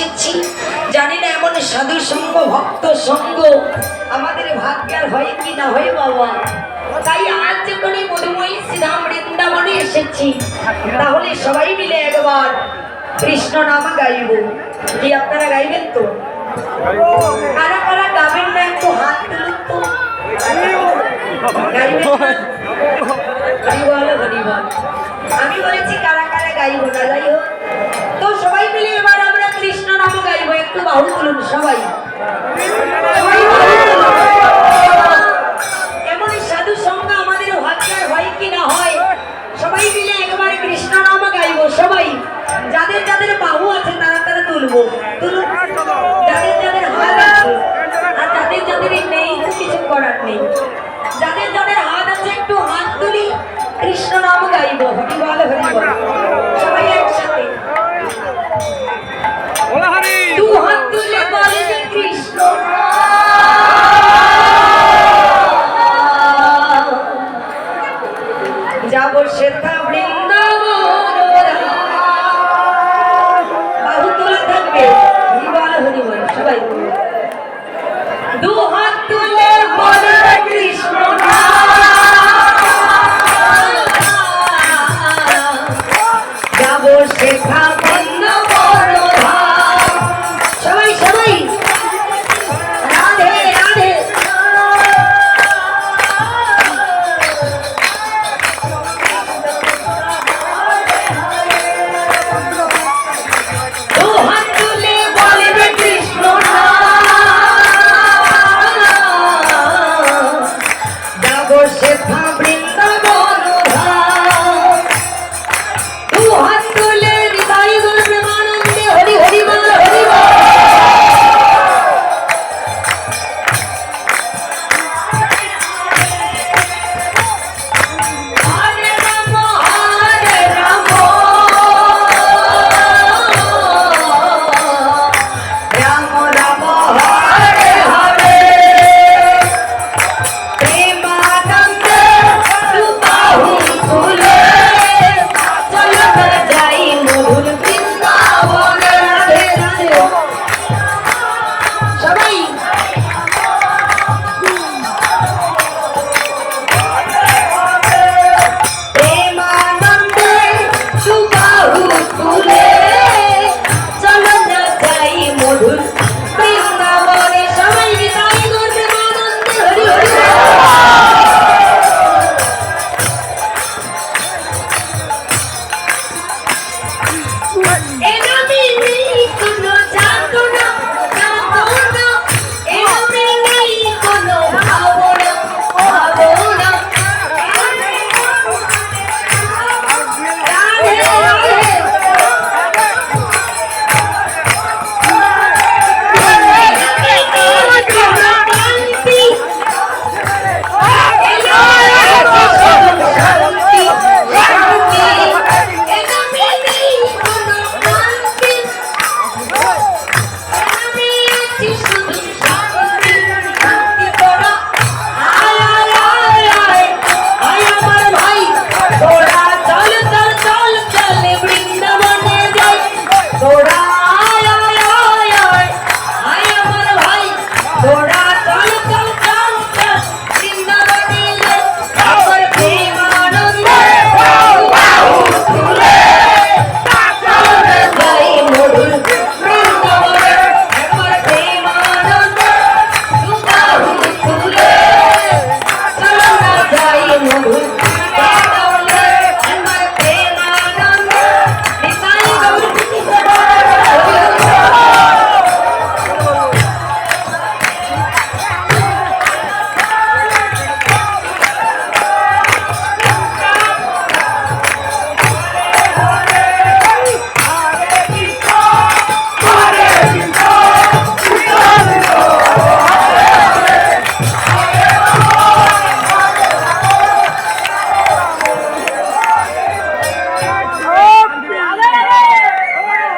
এসেছি। জানি না এমন সাধু সঙ্গ ভক্ত সঙ্গ আমাদের ভাগ্যের হয় কি না হয় বাবা। তাই আজ যখন এই মধুময়ী শ্রীধাম বৃন্দাবনে এসেছি, তাহলে সবাই মিলে একবার কৃষ্ণ নাম গাইব। কি আপনারা গাইবেন তো? কারা কারা গাবেন না একটু হাত তুলুন তো। গাইবেন না? আমি বলেছি কারা কারা গাইব না, যাই হোক। তো সবাই মিলে এবার আমরা কৃষ্ণ নাম গাইব। একটু বাহু তুলুন সবাই। এমন সাধু সঙ্গ আমাদের ভাগ্যের হয় কি না হয়, সবাই মিলে একবার কৃষ্ণ নাম গাইব। সবাই যাদের যাদের বাহু আছে তারা তারা তুলবো।